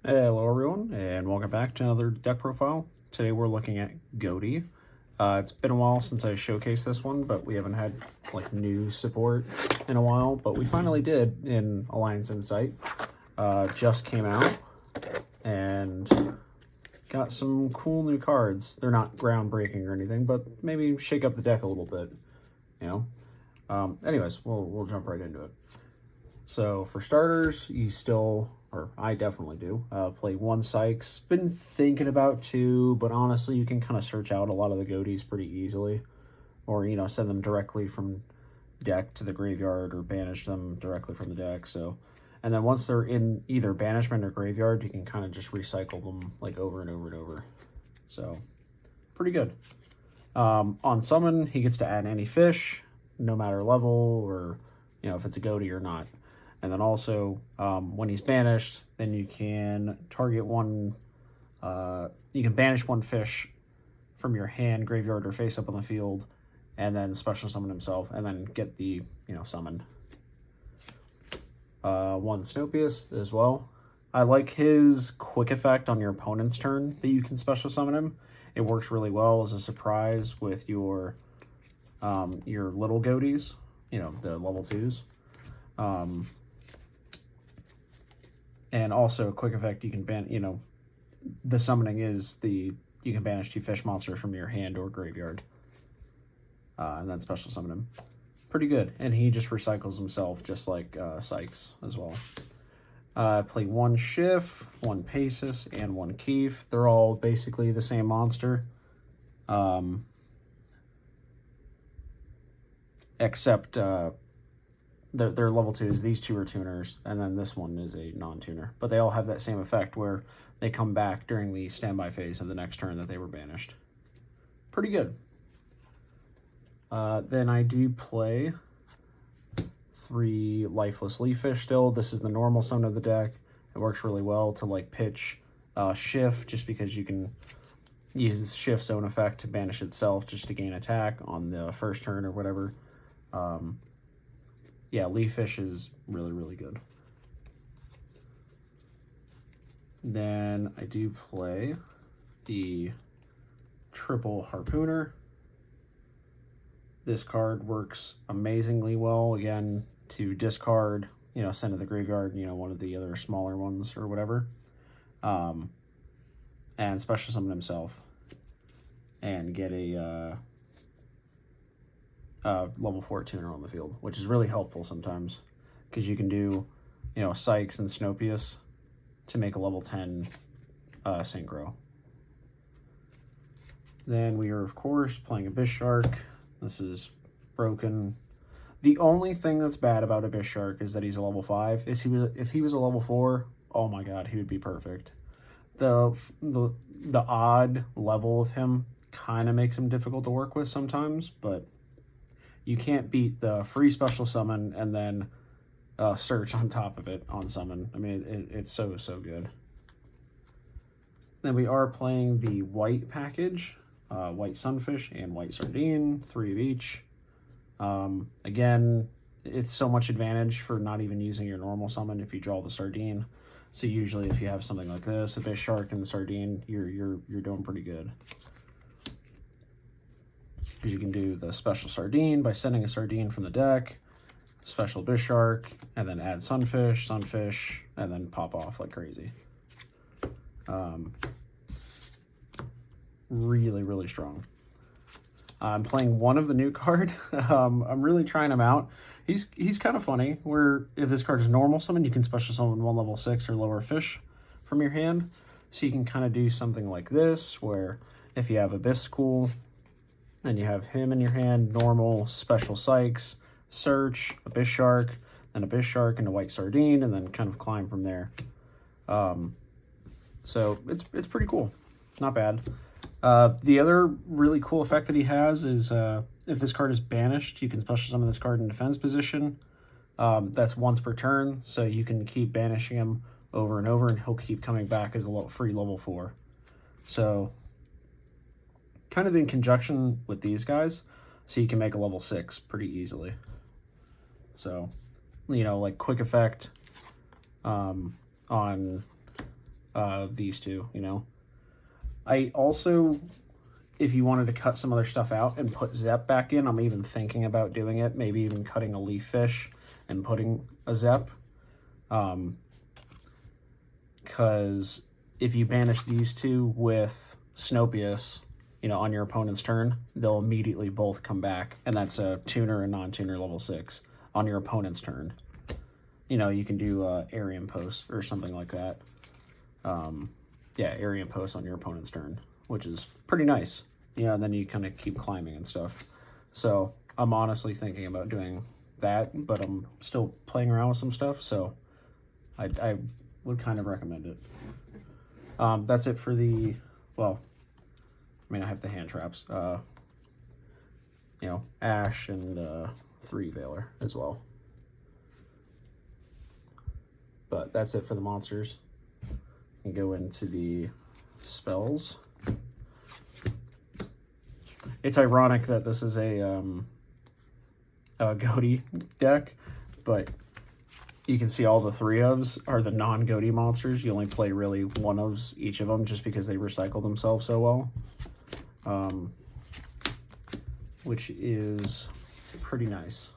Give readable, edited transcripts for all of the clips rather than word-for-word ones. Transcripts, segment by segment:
Hello everyone, and welcome back to another deck profile. Today we're looking at Ghoti. It's been a while since I showcased this one, but we haven't had like new support in a while, but we finally did in Alliance Insight. Just came out and got some cool new cards. They're not groundbreaking or anything, but maybe shake up the deck a little bit, you know? Anyways, we'll jump right into it. So for starters, you still, or I definitely do, play one Sykes. Been thinking about two, but honestly, you can kind of search out a lot of the Ghoties pretty easily. Or, send them directly from deck to the graveyard or banish them directly from the deck. So, and then once they're in either banishment or graveyard, you can kind of just recycle them like over and over and over. So, pretty good. On summon, he gets to add any fish, no matter level or, if it's a Ghoti or not. And then also, when he's banished, then you can target one, you can banish one fish from your hand, graveyard, or face up on the field, and then special summon himself, and then get the, summon. One Snopius as well. I like his quick effect on your opponent's turn that you can special summon him. It works really well as a surprise with your little Ghoties, the level 2s. And also, quick effect, you can ban, the summoning is you can banish 2 fish monsters from your hand or graveyard. And then special summon him. Pretty good. And he just recycles himself, just like Sykes as well. Play 1 Schiff, 1 Pacis, and 1 Keef. They're all basically the same monster. Except they're level 2s. These 2 are tuners, and then this one is a non-tuner. But they all have that same effect where they come back during the standby phase of the next turn that they were banished. Pretty good. Then I do play 3 Lifeless Leaffish still. This is the normal summon of the deck. It works really well to like pitch Shift, just because you can use Shift's own effect to banish itself just to gain attack on the first turn or whatever. Yeah, Leaffish is really, really good. Then I do play the triple Harpooner. This card works amazingly well, again, to discard, send to the graveyard, one of the other smaller ones or whatever. And special summon himself and get a level 4 tuner on the field, which is really helpful sometimes because you can do, Sykes and Snopius to make a level 10 synchro. Then we are, of course, playing Abyss Shark. This is broken. The only thing that's bad about Abyss Shark is that he's a level 5. If he was a level 4, oh my god, he would be perfect. The odd level of him kind of makes him difficult to work with sometimes, but you can't beat the free special summon and then search on top of it on summon. I mean, it's so good. Then we are playing the white package, white sunfish and white sardine, 3 of each. Again, it's so much advantage for not even using your normal summon if you draw the sardine. So usually if you have something like this, Abyss Shark and the sardine, you're doing pretty good. Because you can do the special sardine by sending a sardine from the deck, special Abyss Shark, and then add sunfish, and then pop off like crazy. Really, really strong. I'm playing one of the new card. I'm really trying him out. He's kind of funny, where if this card is normal summon, you can special summon 1 level 6 or lower fish from your hand. So you can kind of do something like this, where if you have Abyss School, and you have him in your hand, normal, special Sykes, search, Abyss Shark, then Abyss Shark into white sardine, and then kind of climb from there. So it's pretty cool. Not bad. The other really cool effect that he has is if this card is banished, you can special summon this card in defense position. That's once per turn, so you can keep banishing him over and over, and he'll keep coming back as a free level 4. So kind of in conjunction with these guys, so you can make a level 6 pretty easily. So, like quick effect on these two, you know. I also, if you wanted to cut some other stuff out and put Zep back in, I'm even thinking about doing it, maybe even cutting a leaf fish and putting a Zep. Because if you banish these two with Snopius, you know, on your opponent's turn, they'll immediately both come back, and that's a tuner and non-tuner level 6 on your opponent's turn. You know, you can do Arian Post or something like that. Yeah, Arian Post on your opponent's turn, which is pretty nice. Yeah, and then you kind of keep climbing and stuff. So I'm honestly thinking about doing that, but I'm still playing around with some stuff, so I would kind of recommend it. That's it for the, well, I mean, I have the hand traps, you know, Ash and 3 Veiler as well. But that's it for the monsters. And go into the spells. It's ironic that this is a Ghoti deck, but you can see all the 3 ofs are the non-Ghoti monsters. You only play really 1 of each of them just because they recycle themselves so well. Which is pretty nice.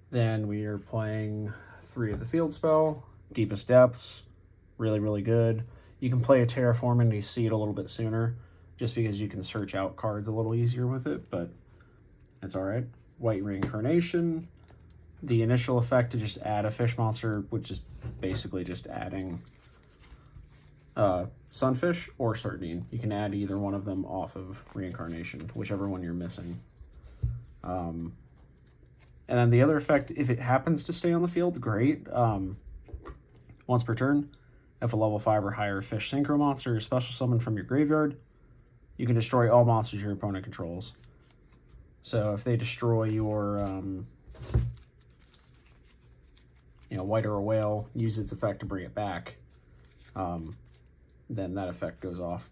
Then we are playing 3 of the field spell, Deepest Depths, really, really good. You can play a Terraform and you see it a little bit sooner, just because you can search out cards a little easier with it, but it's alright. White Reincarnation, the initial effect to just add a fish monster, which is basically just adding Sunfish or Sardine. You can add either one of them off of Reincarnation, whichever one you're missing. And then the other effect, if it happens to stay on the field, great. Once per turn, if a level 5 or higher fish synchro monster is special summoned from your graveyard, you can destroy all monsters your opponent controls. So if they destroy your, you know, White or a Whale, use its effect to bring it back, then that effect goes off.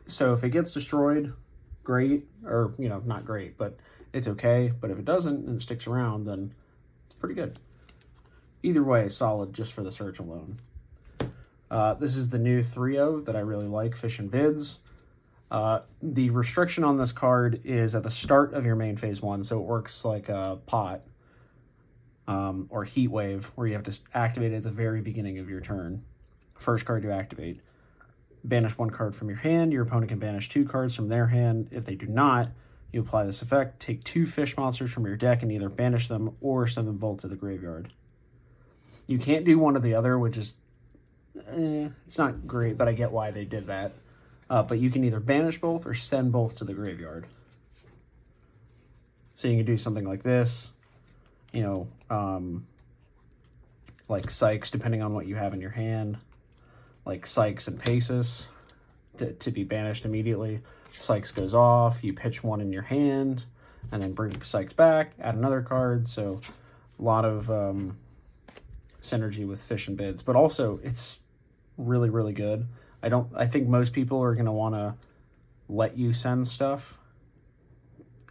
So if it gets destroyed, great, or, you know, not great, but it's okay. But if it doesn't and sticks around, then it's pretty good. Either way, solid just for the search alone. This is the new 3-0 that I really like, Fish and Bids. The restriction on this card is at the start of your main phase 1, so it works like a pot or Heat Wave, where you have to activate it at the very beginning of your turn. First card to activate. Banish 1 card from your hand. Your opponent can banish 2 cards from their hand. If they do not, you apply this effect. Take 2 fish monsters from your deck and either banish them or send them both to the graveyard. You can't do one or the other, which is, it's not great, but I get why they did that. But you can either banish both or send both to the graveyard. So you can do something like this, you know, like Sykes, depending on what you have in your hand, like Sykes and Paces to be banished immediately. Sykes goes off, you pitch 1 in your hand, and then bring Sykes back, add another card. So a lot of synergy with Fish and Bids, but also it's really, really good. I think most people are going to want to let you send stuff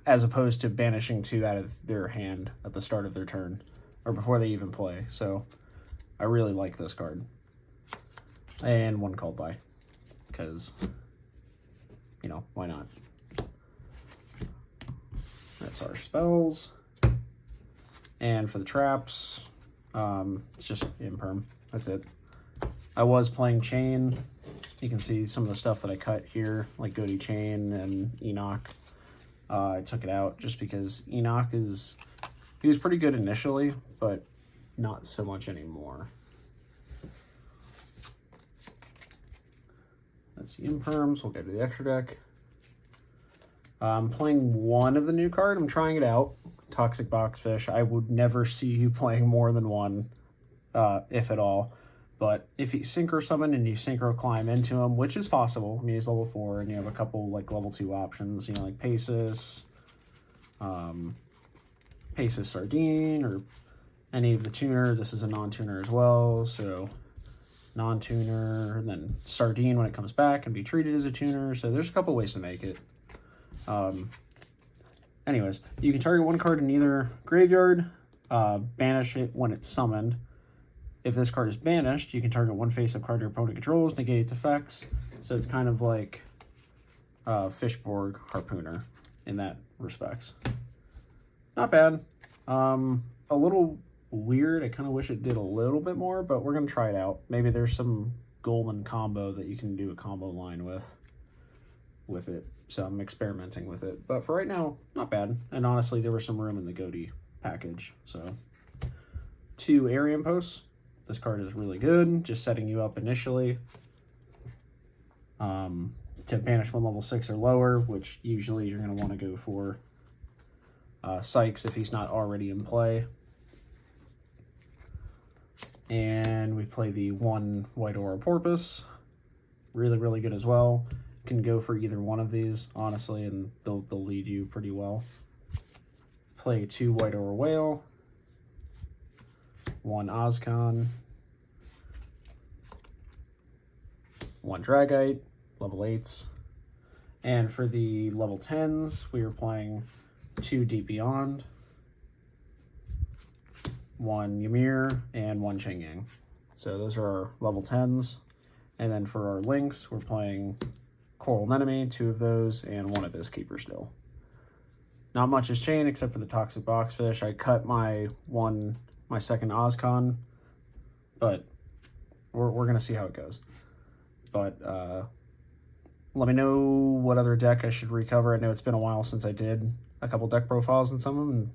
as opposed to banishing 2 out of their hand at the start of their turn or before they even play. So I really like this card. And 1 called by, because, you know, why not? That's our spells. And for the traps, it's just Imperm. That's it. I was playing Chain. You can see some of the stuff that I cut here, like Ghoti Chain and Enoch. I took it out just because Enoch he was pretty good initially, but not so much anymore. That's the Imperms. We'll go to the extra deck. I'm playing 1 of the new card. I'm trying it out. Toxic Boxfish. I would never see you playing more than 1, if at all. But if you Synchro Summon and you Synchro Climb into him, which is possible, I mean, he's level 4, and you have a couple, like, level 2 options, you know, like Paces, Paces Sardine, or any of the tuner. This is a non-tuner as well, so non-tuner, and then Sardine when it comes back can be treated as a tuner. So there's a couple ways to make it. Anyways, you can target 1 card in either graveyard, banish it when it's summoned, If this card is banished, you can target one face-up card your opponent controls, negate its effects. So it's kind of like Fishborg Harpooner in that respects. Not bad. A little weird. I kind of wish it did a little bit more, but we're going to try it out. Maybe there's some golden combo that you can do a combo line with it. So I'm experimenting with it. But for right now, not bad. And honestly, there was some room in the Ghoti package. So 2 area posts. This card is really good. Just setting you up initially to banish one level 6 or lower, which usually you're going to want to go for Sykes if he's not already in play. And we play the 1 White Aura Porpoise. Really, really good as well. Can go for either one of these, honestly, and they'll lead you pretty well. Play 2 White Aura Whale. 1 Ozcon. 1 Dragite, level 8s. And for the level 10s, we are playing 2 Deep Beyond, 1 Ymir, and 1 Chengyang. So those are our level 10s. And then for our links, we're playing Coral Anemone, 2 of those, and 1 Abyss Keeper still. Not much has changed except for the Toxic Boxfish. I cut my second Ozcon, but we're going to see how it goes. But let me know what other deck I should recover. I know it's been a while since I did a couple deck profiles in some of them,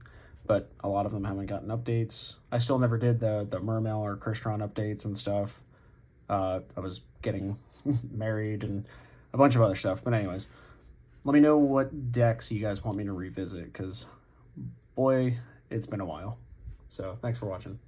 but a lot of them haven't gotten updates. I still never did the Mermail or Crystron updates and stuff. I was getting married and a bunch of other stuff. But anyways, let me know what decks you guys want me to revisit, because boy, it's been a while. So thanks for watching.